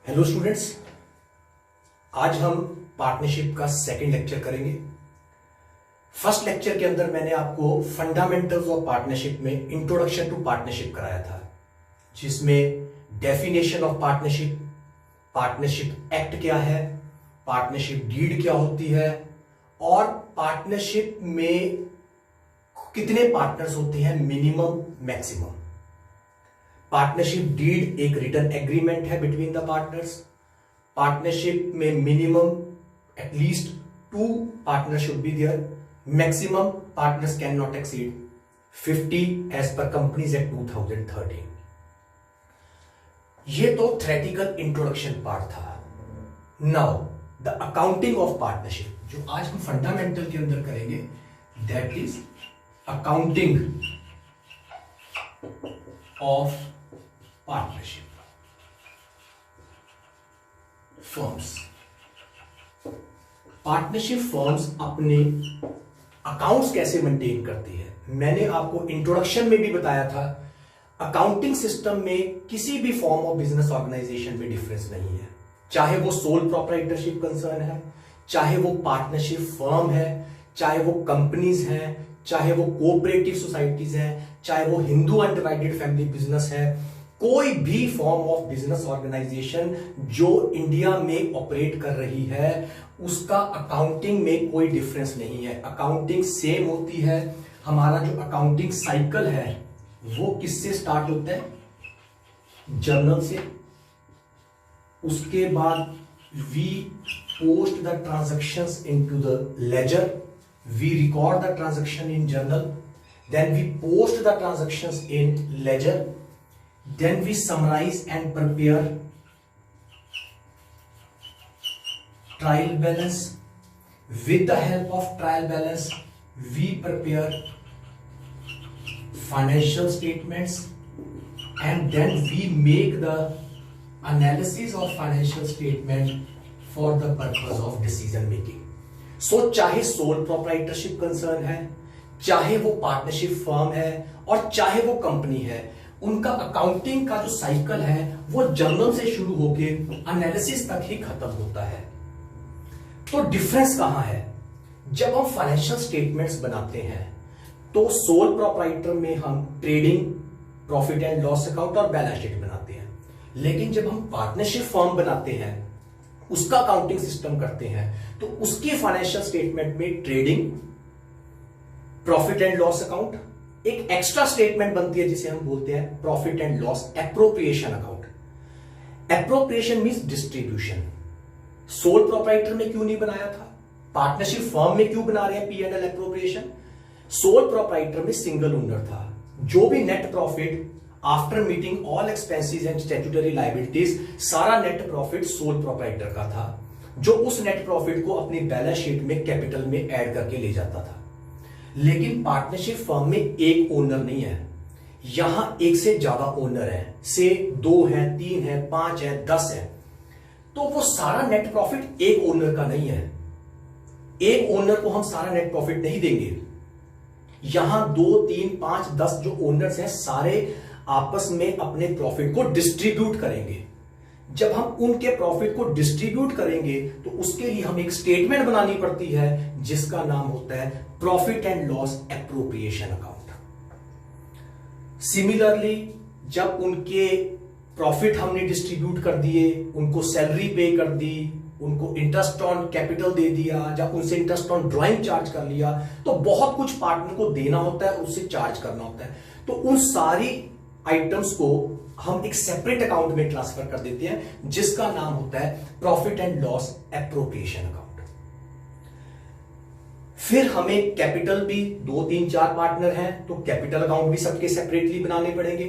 Hello students, आज हम partnership का सेकंड लेक्चर करेंगे। फर्स्ट लेक्चर के अंदर मैंने आपको फंडामेंटल्स ऑफ पार्टनरशिप में इंट्रोडक्शन टू पार्टनरशिप कराया था, जिसमें definition of partnership, partnership act क्या है, पार्टनरशिप डीड क्या होती है और पार्टनरशिप में कितने पार्टनर्स होते हैं, मिनिमम मैक्सिमम। पार्टनरशिप डीड एक रिटन एग्रीमेंट है बिटवीन द पार्टनर्स। पार्टनरशिप में मिनिमम एटलीस्ट 2 पार्टनर should be there, maximum partners can not exceed 50 as per companies act 2013। ये तो थ्योरेटिकल इंट्रोडक्शन पार्ट था। Now the accounting of partnership, जो आज हम फंडामेंटल के अंदर करेंगे, that is accounting of partnership firms. Partnership firms अपने अकाउंट्स कैसे मेंटेन करती है, मैंने आपको इंट्रोडक्शन में भी बताया था। अकाउंटिंग सिस्टम में किसी भी फॉर्म ऑफ बिजनेस ऑर्गेनाइजेशन में डिफरेंस नहीं है, चाहे वो सोल प्रोप्राइटरशिप कंसर्न है, चाहे वो पार्टनरशिप फर्म है, चाहे वो कंपनीज हैं, चाहे वो कोऑपरेटिव सोसाइटीज हैं, चाहे वो हिंदू अनडिवाइडेड फैमिली बिजनेस है। कोई भी फॉर्म ऑफ बिजनेस ऑर्गेनाइजेशन जो इंडिया में ऑपरेट कर रही है, उसका अकाउंटिंग में कोई डिफरेंस नहीं है, अकाउंटिंग सेम होती है। हमारा जो अकाउंटिंग साइकिल है वो किससे स्टार्ट होता है, जर्नल से। उसके बाद we post the transactions into the ledger, we record the transaction in journal, then we post the transactions in ledger, then we summarize and prepare trial balance. With the help of trial balance we prepare financial statements, and then we make the analysis of financial statement for the purpose of decision making. चाहे soul proprietorship concern है, चाहे वो partnership firm है और चाहे वो company है, उनका अकाउंटिंग का जो साइकिल है वो जर्नल से शुरू होके एनालिसिस तक ही खत्म होता है। तो डिफरेंस कहां है, जब हम फाइनेंशियल स्टेटमेंट्स बनाते हैं तो सोल प्रोप्राइटर में हम trading, profit and loss account और बैलेंस शीट बनाते हैं, लेकिन जब हम पार्टनरशिप फर्म बनाते हैं, उसका अकाउंटिंग सिस्टम करते हैं, तो उसकी फाइनेंशियल स्टेटमेंट में trading, profit and loss account, एक एक्स्ट्रा स्टेटमेंट बनती है जिसे हम बोलते हैं profit and loss appropriation account. Appropriation means distribution. Sole proprietor में क्यों नहीं बनाया था, पार्टनरशिप फर्म में क्यों बना रहे हैं P&L एप्रोप्रिएशन? सोल प्रोप्राइटर में सिंगल ओनर था, जो भी net profit after meeting all expenses and statutory liabilities, सारा नेट प्रॉफिट सोल प्रोप्राइटर का था, जो उस नेट प्रॉफिट को अपनी बैलेंस शीट में कैपिटल में ऐड करके ले जाता था। लेकिन पार्टनरशिप फर्म में एक ओनर नहीं है, यहां एक से ज्यादा ओनर है, से 2 है, 3 है, 5 है, 10 है, तो वो सारा नेट प्रॉफिट एक ओनर का नहीं है। एक ओनर को हम सारा नेट प्रॉफिट नहीं देंगे, यहां 2, 3, 5, 10 जो ओनर्स हैं, सारे आपस में अपने प्रॉफिट को डिस्ट्रीब्यूट करेंगे। जब हम उनके प्रॉफिट को डिस्ट्रीब्यूट करेंगे तो उसके लिए हम एक स्टेटमेंट बनानी पड़ती है जिसका नाम होता है profit and loss appropriation account. Similarly, जब उनके प्रॉफिट हमने डिस्ट्रीब्यूट कर दिए, उनको सैलरी पे कर दी, उनको इंटरेस्ट ऑन कैपिटल दे दिया, जब उनसे इंटरेस्ट ऑन ड्राइंग चार्ज कर लिया, तो बहुत कुछ पार्टनर को देना होता है, उससे चार्ज करना होता है। तो उन सारी आइटम्स को हम एक सेपरेट अकाउंट में ट्रांसफर कर देते हैं जिसका नाम होता है profit and loss appropriation account. फिर हमें कैपिटल भी 2, 3, 4 पार्टनर हैं, तो कैपिटल अकाउंट भी सबके सेपरेटली बनाने पड़ेंगे।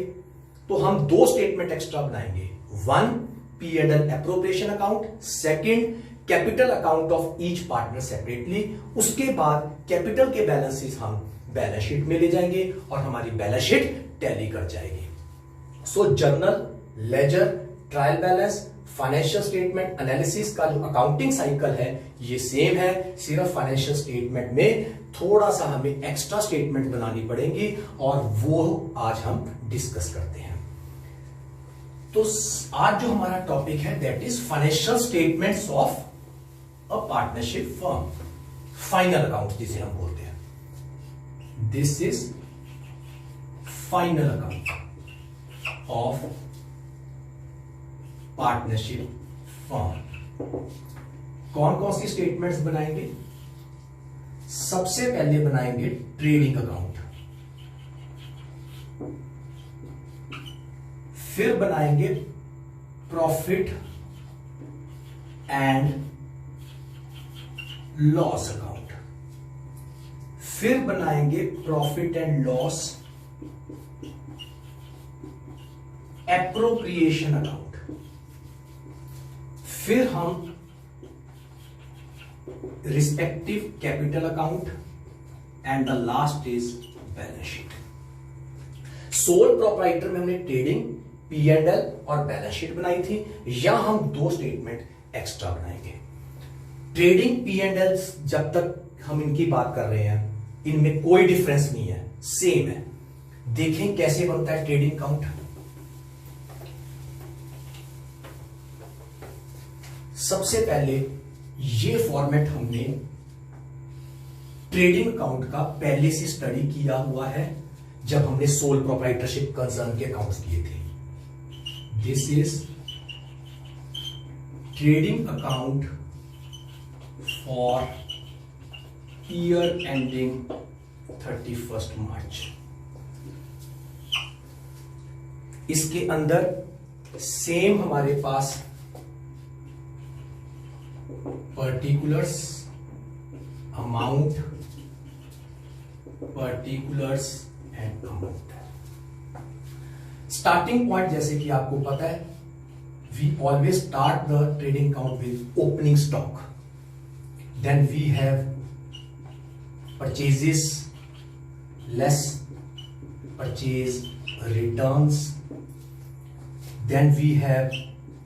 तो हम 2 स्टेटमेंट एक्स्ट्रा बनाएंगे, 1 P&L appropriation account, 2 capital account of each partner separately. उसके बाद कैपिटल के बैलेंसेस हम बैलेंस शीट में ले जाएंगे और हमारी बैलेंस शीट टैली कर जाएगी। So journal, ledger, trial balance, financial statement analysis का जो अकाउंटिंग साइकिल है ये सेम है, सिर्फ फाइनेंशियल स्टेटमेंट में थोड़ा सा हमें एक्स्ट्रा स्टेटमेंट बनानी पड़ेंगी और वो आज हम डिस्कस करते हैं। तो आज जो हमारा टॉपिक है that is financial statements of a partnership firm, final account जिसे हम बोलते हैं। This is final account of partnership firm. कौन कौन सी स्टेटमेंट्स बनाएंगे? सबसे पहले बनाएंगे ट्रेडिंग अकाउंट, फिर बनाएंगे प्रॉफिट एंड लॉस अकाउंट, फिर बनाएंगे profit and loss appropriation account, फिर हम respective capital account and the last is balance sheet. Sole proprietor में हमने ट्रेडिंग, P&L और बैलेंस शीट बनाई थी, या हम दो स्टेटमेंट एक्स्ट्रा बनाएंगे। ट्रेडिंग P&L जब तक हम इनकी बात कर रहे हैं इनमें कोई डिफरेंस नहीं है, सेम है। देखें कैसे बनता है ट्रेडिंग अकाउंट। सबसे पहले ये फॉर्मेट हमने ट्रेडिंग अकाउंट का पहले से स्टडी किया हुआ है जब हमने सोल प्रोप्राइटरशिप कंसर्न के अकाउंट्स किए थे। This is trading account for year ending 31 March. इसके अंदर सेम हमारे पास particulars, amount, particulars and amount. Starting point जैसे कि आपको पता है, we always start the trading account with opening stock, then we have purchases less purchase returns, then we have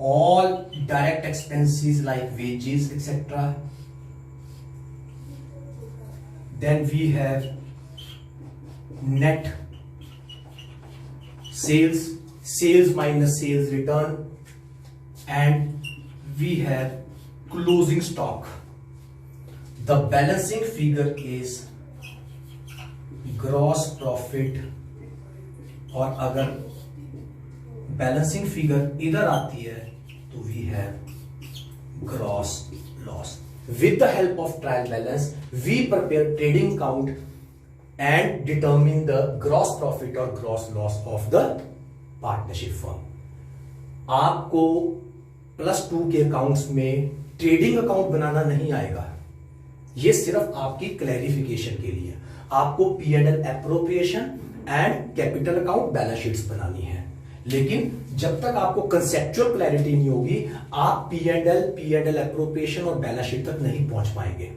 all direct expenses like wages etc. Then we have net sales minus sales return, and we have closing stock. The balancing figure is gross profit, और अगर balancing figure इधर आती है तो we have gross loss. With the help of trial balance we prepare trading account and determine the gross profit और gross loss of the partnership firm. आपको +2 के accounts में ट्रेडिंग अकाउंट बनाना नहीं आएगा, ये सिर्फ आपकी क्लैरिफिकेशन के लिए। आपको P&L appropriation and capital account balance sheets बनानी है, लेकिन जब तक आपको कंसेप्चुअल क्लैरिटी नहीं होगी आप P&L एप्रोप्रिएशन और बैलेंस शीट तक नहीं पहुंच पाएंगे।